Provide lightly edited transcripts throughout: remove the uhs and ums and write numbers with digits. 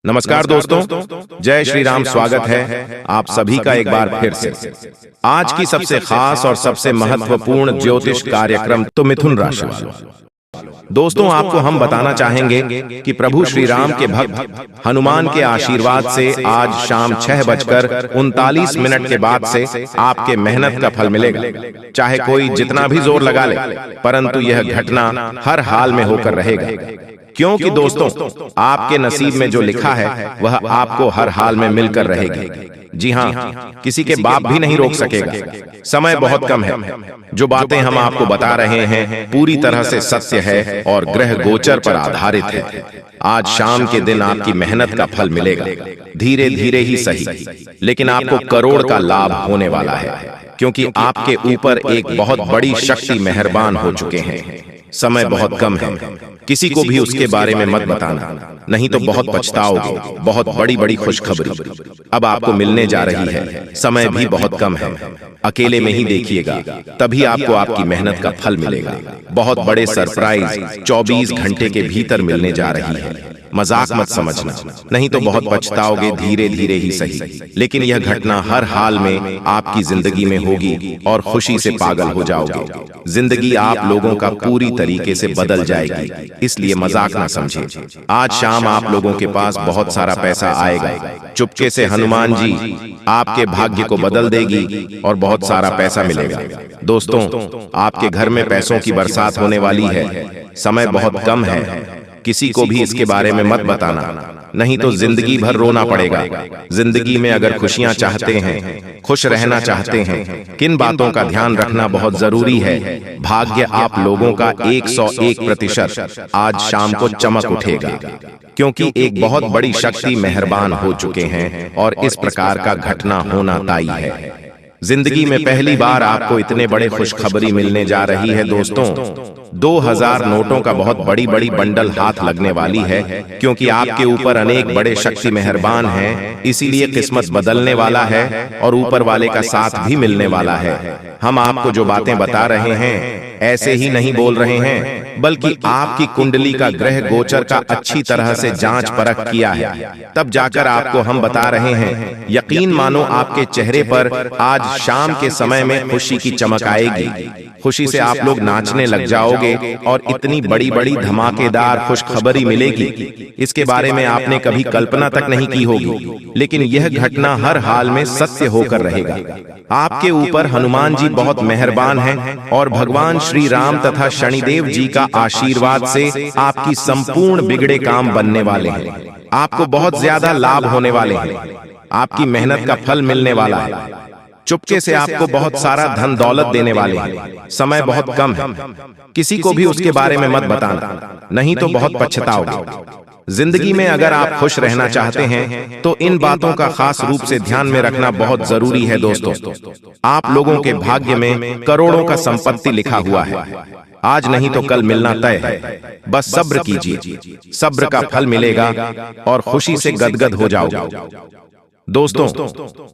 नमस्कार दोस्तों, जय श्री राम। स्वागत है आप सभी का एक बार फिर से आज की सबसे खास और सबसे महत्वपूर्ण ज्योतिष कार्यक्रम तो मिथुन राशि वालों। दोस्तों, आपको हम बताना चाहेंगे कि प्रभु श्री राम के भक्त हनुमान के आशीर्वाद से आज शाम 6:39 के बाद से आपके मेहनत का फल मिलेगा। चाहे कोई जितना भी जोर लगा ले, परंतु यह घटना हर हाल में होकर रहेगा, क्योंकि दोस्तों आपके नसीब में जो लिखा है वह आपको हर हाल में मिलकर रहेगी। जी हाँ, किसी के बाप भी नहीं रोक सकेगा। समय बहुत कम है। जो बातें हम आपको बता रहे हैं पूरी तरह से सत्य है और ग्रह गोचर पर आधारित है। आज शाम के दिन आपकी मेहनत का फल मिलेगा, धीरे धीरे ही सही, लेकिन आपको करोड़ का लाभ होने वाला है, क्योंकि आपके ऊपर एक बहुत बड़ी शक्ति मेहरबान हो चुके हैं। समय बहुत कम है, किसी को भी उसके बारे में मत बताना, नहीं तो बहुत पछताओगे। बहुत बड़ी बड़ी खुशखबरी अब आपको मिलने जा रही है। समय भी बहुत कम है, अकेले में ही देखिएगा, तभी आपको आपकी मेहनत का फल मिलेगा। बहुत बड़े सरप्राइज 24 घंटे के भीतर मिलने जा रही है। मजाक मत समझना, नहीं तो बहुत पछताओगे। धीरे धीरे ही सही, लेकिन यह घटना हर हाल में आपकी जिंदगी में होगी और खुशी से पागल हो जाओगे। जिंदगी आप लोगों का पूरी तरीके से बदल जाएगी, इसलिए मजाक ना समझिए। आज शाम आप लोगों के पास बहुत सारा पैसा आएगा। चुपके से हनुमान जी आपके भाग्य को बदल देगी और बहुत सारा पैसा मिलेगा। दोस्तों, आपके घर में पैसों की बरसात होने वाली है। समय बहुत कम है, किसी को भी इसके बारे में मत बताना, नहीं तो जिंदगी भर रोना पड़ेगा। जिंदगी में अगर खुशियां चाहते हैं, खुश रहना चाहते हैं, किन बातों का ध्यान रखना बहुत जरूरी है। भाग्य आप लोगों का 101% आज शाम को चमक उठेगा, क्योंकि एक बहुत बड़ी शक्ति मेहरबान हो चुके हैं और इस प्रकार का घटना होना तय है। जिंदगी में पहली बार आपको इतने बड़े खुशखबरी मिलने जा रही है। दोस्तों, 2000 नोटों का बहुत बड़ी बड़ी बंडल हाथ लगने वाली है, क्योंकि आपके ऊपर अनेक बड़े शक्ति मेहरबान हैं, इसीलिए किस्मत बदलने वाला है और ऊपर वाले का साथ भी मिलने वाला है। हम आपको जो बातें बता रहे हैं ऐसे ही नहीं बोल रहे हैं, बल्कि आपकी कुंडली का ग्रह गोचर का अच्छी तरह से जांच परख किया है, तब जाकर आपको हम बता रहे हैं। यकीन मानो आपके चेहरे पर आज शाम के समय में खुशी की चमक आएगी। खुशी से आप लोग नाचने लग जाओगे और इतनी बड़ी बड़ी धमाकेदार खुशखबरी मिलेगी, इसके बारे में आपने कभी कल्पना तक नहीं की होगी, लेकिन यह घटना हर हाल में सत्य होकर रहेगा। आपके ऊपर हनुमान जी बहुत मेहरबान हैं और भगवान श्री राम तथा शनिदेव जी का आशीर्वाद से आपकी संपूर्ण बिगड़े काम बनने वाले हैं। आपको बहुत ज्यादा लाभ होने वाले हैं, आपकी मेहनत का फल मिलने वाला है। चुपके से आपको बहुत सारा धन दौलत देने वाले हैं। समय बहुत कम है, किसी को भी उसके बारे में मत बताना, नहीं तो बहुत पछताओगे। जिंदगी में अगर आप खुश रहना चाहते हैं तो इन बातों का खास रूप से ध्यान में रखना बहुत जरूरी है। दोस्तों, आप लोगों के भाग्य में करोड़ों का संपत्ति लिखा हुआ है। आज नहीं तो कल मिलना तय है। बस सब्र कीजिए, सब्र का फल मिलेगा और खुशी से गदगद हो जाओगे। दोस्तों,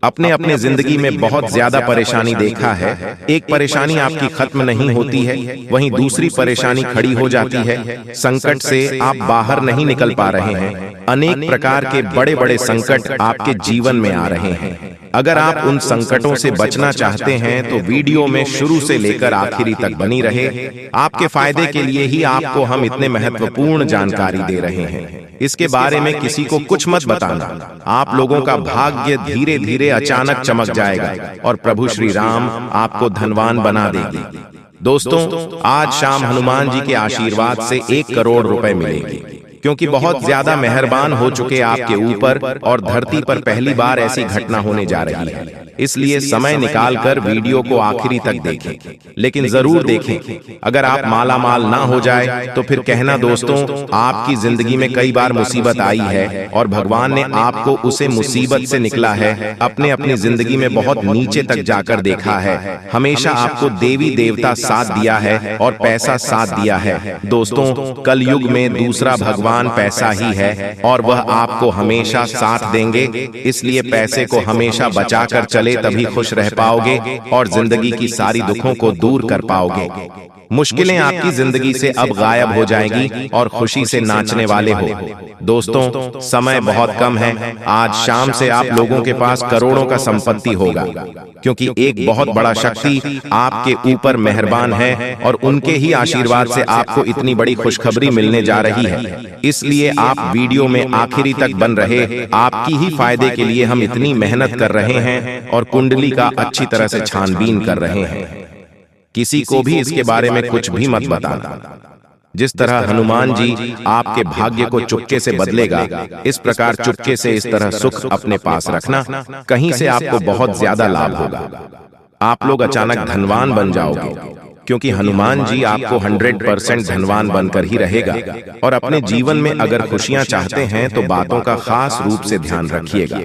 अपने अपने जिंदगी में बहुत ज्यादा परेशानी देखा है। एक परेशानी आपकी खत्म नहीं होती है, वहीं दूसरी परेशानी खड़ी हो जाती है। संकट से आप बाहर नहीं निकल पा रहे हैं। अनेक प्रकार के बड़े बड़े संकट आपके जीवन में आ रहे हैं। अगर आप उन संकटों से बचना चाहते हैं तो वीडियो में शुरू से लेकर आखिरी तक बनी रहे। आपके फायदे के लिए ही आपको हम इतने महत्वपूर्ण जानकारी दे रहे हैं। इसके बारे में किसी को कुछ मत बताना। आप लोगों का भाग्य धीरे धीरे अचानक चमक जाएगा और प्रभु श्री राम आपको धनवान बना देगी। दोस्तों, आज शाम हनुमान जी के आशीर्वाद से 1 करोड़ रुपए मिलेंगे, क्योंकि बहुत ज्यादा मेहरबान हो चुके आपके ऊपर और धरती पर पहली बार ऐसी घटना होने जा रही है। इसलिए समय निकालकर वीडियो को आखिरी तक देखें, लेकिन जरूर देखें। अगर आप माला माल ना हो जाए तो फिर कहना। दोस्तों, आपकी जिंदगी में कई बार मुसीबत आई है और भगवान ने आपको उसे मुसीबत से निकला है। अपने अपनी जिंदगी में बहुत नीचे तक जाकर देखा है। हमेशा आपको देवी देवता साथ दिया है और पैसा साथ दिया है। दोस्तों, कलयुग में दूसरा भगवान भगवान पैसा ही है और वह आपको हमेशा साथ देंगे, इसलिए पैसे को हमेशा बचा कर चले, तभी खुश रह पाओगे और जिंदगी की सारी दुखों को दूर कर पाओगे। मुश्किलें आपकी जिंदगी से अब गायब हो जाएगी और खुशी से नाचने वाले हो। दोस्तों, समय बहुत कम है। आज शाम से आप लोगों के पास करोड़ों का संपत्ति होगा, क्योंकि एक बहुत बड़ा शक्ति आपके ऊपर मेहरबान है और उनके ही आशीर्वाद से आपको इतनी बड़ी खुशखबरी मिलने जा रही है। इसलिए आप वीडियो में आखिरी तक बन रहे। आपकी ही फायदे के लिए हम इतनी मेहनत कर रहे हैं और कुंडली का अच्छी तरह से छानबीन कर रहे हैं। किसी को भी इसके बारे में कुछ भी मत बताना। जिस तरह हनुमान जी आपके भाग्य को चुपके से बदलेगा, इस प्रकार चुपके से इस तरह सुख अपने पास रखना। कहीं से आपको बहुत ज्यादा लाभ होगा। आप लोग अचानक धनवान बन जाओगे, क्योंकि हनुमान जी आपको 100% धनवान बनकर ही रहेगा। और अपने जीवन में अगर खुशियां चाहते हैं तो बातों का खास रूप से ध्यान रखिएगा,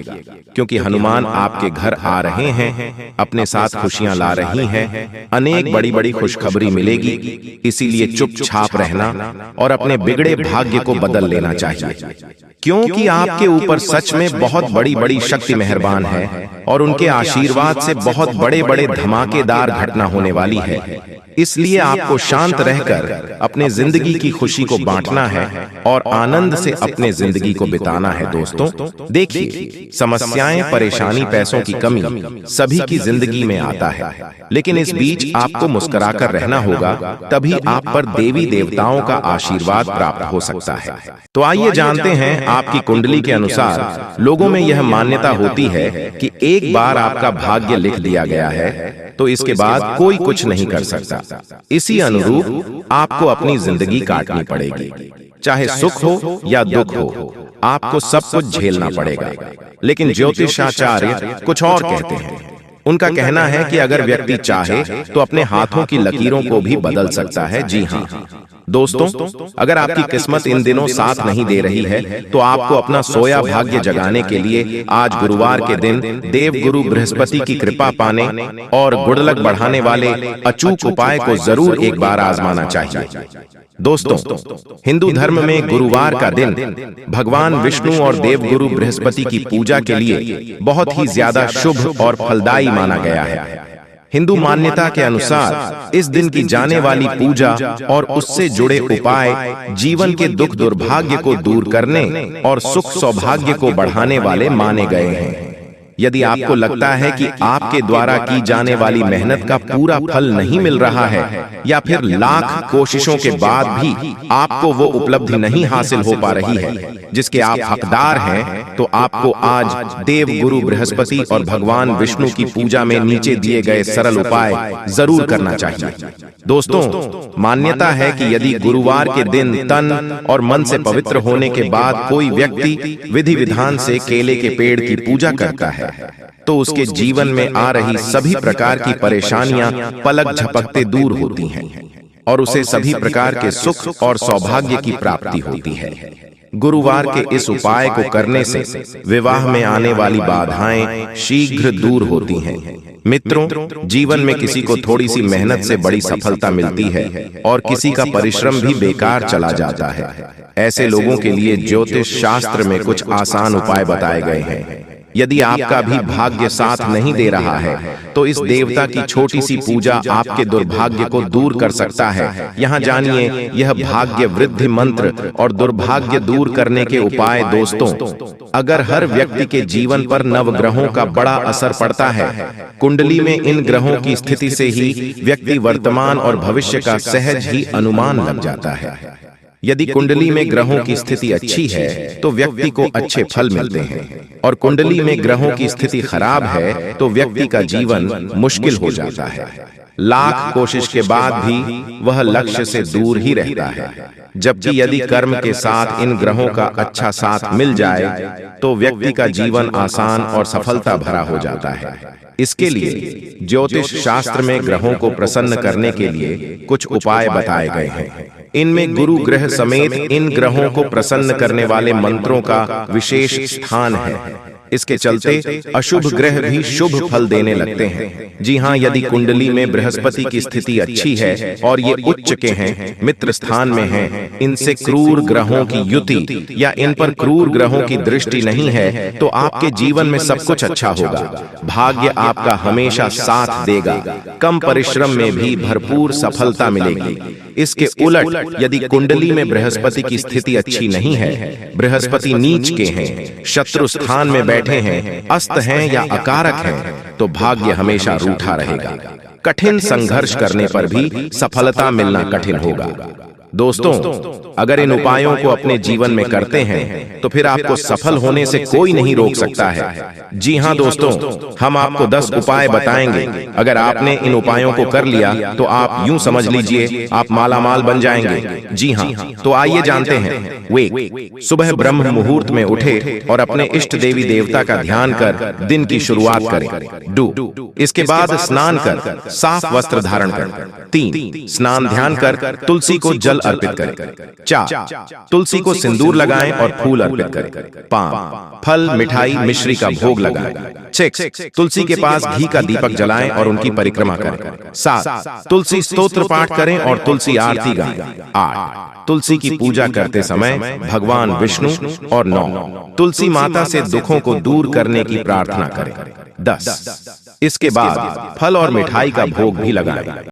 क्योंकि हनुमान आपके घर आ रहे हैं, अपने साथ खुशियां ला रही हैं। अनेक बड़ी बड़ी खुशखबरी मिलेगी, इसीलिए चुपचाप रहना और अपने बिगड़े भाग्य को बदल लेना चाहिए, क्योंकि आपके ऊपर सच में बहुत बड़ी बड़ी शक्ति मेहरबान है और उनके आशीर्वाद से बहुत बड़े बड़े धमाकेदार घटना होने वाली है। इसलिए आपको शांत रहकर अपने जिंदगी की खुशी को बांटना है और आनंद से अपने जिंदगी को बिताना है। दोस्तों, देखिए, समस्याएं, परेशानी, पैसों की कमी सभी की जिंदगी में आता है, लेकिन इस बीच आपको मुस्कुराकर रहना होगा, तभी आप पर देवी देवताओं का आशीर्वाद प्राप्त हो सकता है। तो आइए जानते हैं, आपकी कुंडली के अनुसार लोगों में यह मान्यता होती है कि एक बार आपका भाग्य लिख दिया गया है तो इसके बाद कोई कुछ नहीं कर सकता। इसी अनुरूप आपको अपनी जिंदगी काटनी पड़ेगी, चाहे सुख हो या दुख हो, आपको सब कुछ झेलना पड़ेगा। लेकिन ज्योतिषाचार्य कुछ और कहते हैं। उनका कहना है कि अगर व्यक्ति चाहे तो अपने हाथों की लकीरों को भी बदल सकता है। जी हाँ दोस्तों, अगर आपकी किस्मत इन दिनों साथ नहीं दे रही है तो आपको अपना सोया भाग्य जगाने के लिए आज गुरुवार के दिन देव गुरु बृहस्पति की कृपा पाने और गुडलक बढ़ाने वाले अचूक उपाय को जरूर एक बार आजमाना चाहिए। दोस्तों, हिंदू धर्म में गुरुवार का दिन भगवान विष्णु और देव गुरु बृहस्पति की पूजा के लिए बहुत ही ज्यादा शुभ और फलदायी माना गया है। हिंदू मान्यता के अनुसार इस दिन की जाने वाली पूजा और उससे जुड़े उपाय जीवन के दुख दुर्भाग्य को दूर करने और सुख सौभाग्य को बढ़ाने वाले माने गए हैं। यदि आपको लगता है कि आपके द्वारा की जाने वाली मेहनत का पूरा फल नहीं मिल रहा है या फिर लाख कोशिशों के बाद भी आपको वो उपलब्धि नहीं हासिल हो पा रही है जिसके आप हकदार हैं, तो आपको आज देव गुरु बृहस्पति और भगवान विष्णु की पूजा में नीचे दिए गए सरल उपाय जरूर करना चाहिए। दोस्तों, मान्यता है कि यदि गुरुवार के दिन तन और मन से पवित्र होने के बाद कोई व्यक्ति विधि विधान से केले के पेड़ की पूजा करता है तो उसके जीवन में आ रही सभी प्रकार की परेशानियां पलक झपकते दूर होती हैं और उसे सभी प्रकार के सुख और सौभाग्य की प्राप्ति होती है। गुरुवार के इस उपाय को करने से विवाह में आने वाली बाधाएं शीघ्र दूर होती हैं। मित्रों, जीवन में किसी को थोड़ी सी मेहनत से बड़ी सफलता मिलती है और किसी का परिश्रम भी बेकार चला जाता है। ऐसे लोगों के लिए ज्योतिष शास्त्र में कुछ आसान उपाय बताए गए हैं। यदि आपका भी भाग्य साथ नहीं दे रहा है तो इस देवता की छोटी सी पूजा आपके दुर्भाग्य को दूर कर सकता है। यहाँ जानिए यह भाग्य वृद्धि मंत्र और दुर्भाग्य दूर करने के उपाय। दोस्तों, अगर हर व्यक्ति के जीवन पर नवग्रहों का बड़ा असर पड़ता है, कुंडली में इन ग्रहों की स्थिति से ही व्यक्ति वर्तमान और भविष्य का सहज ही अनुमान लग जाता है। यदि कुंडली में ग्रहों की स्थिति अच्छी है तो व्यक्ति को अच्छे फल मिलते हैं और कुंडली में ग्रहों की स्थिति खराब है तो व्यक्ति का जीवन मुश्किल हो जाता है। लाख कोशिश के बाद भी वह लक्ष्य से दूर ही रहता है। जबकि यदि कर्म के साथ इन ग्रहों का अच्छा साथ मिल जाए तो व्यक्ति का जीवन आसान और सफलता भरा हो जाता है। इसके लिए ज्योतिष शास्त्र में ग्रहों को प्रसन्न करने के लिए कुछ उपाय बताए गए हैं। इनमें गुरु ग्रह समेत इन ग्रहों को प्रसन्न करने वाले मंत्रों का विशेष स्थान है। इसके चलते अशुभ ग्रह भी शुभ फल देने लगते हैं। जी हाँ, यदि कुंडली में बृहस्पति की स्थिति अच्छी है और ये उच्च के हैं, मित्र स्थान में हैं, इनसे क्रूर ग्रहों की युति या इन पर क्रूर ग्रहों की दृष्टि नहीं है, तो आपके जीवन में सब कुछ अच्छा होगा। भाग्य आपका हमेशा साथ देगा, कम परिश्रम में भी भरपूर सफलता मिलेगी। इसके उलट यदि कुंडली में बृहस्पति की स्थिति अच्छी नहीं है, बृहस्पति नीच के हैं, शत्रु स्थान में बैठे हैं, अस्त हैं या अकारक हैं, तो भाग्य हमेशा रूठा रहेगा। कठिन संघर्ष करने पर भी सफलता मिलना कठिन होगा। दोस्तों, अगर इन उपायों को अपने जीवन में करते हैं तो फिर आपको सफल होने से कोई नहीं रोक सकता है। जी हाँ दोस्तों, हम आपको 10 उपाय बताएंगे। अगर आपने इन उपायों को कर लिया तो आप यूं समझ लीजिए आप मालामाल बन जाएंगे। जी हाँ, तो आइए जानते हैं। वे सुबह ब्रह्म मुहूर्त में उठे और अपने इष्ट देवी देवता का ध्यान कर दिन की शुरुआत करें। डू इसके बाद स्नान कर साफ वस्त्र धारण करें। 3 स्नान ध्यान कर तुलसी को जल अर्पित करें। 4 तुलसी को सिंदूर लगाएं और फूल अर्पित करें। 5 फल मिठाई मिश्री का भोग लगाएं। 6 तुलसी के पास घी का दीपक जलाएं और उनकी परिक्रमा करें। 7 तुलसी स्तोत्र पाठ करें और तुलसी आरती गाएं। 8 तुलसी की पूजा करते समय भगवान विष्णु और 9 तुलसी माता से दुखों को दूर करने की प्रार्थना करें। 10 इसके बाद फल और मिठाई का भोग भी लगाएं।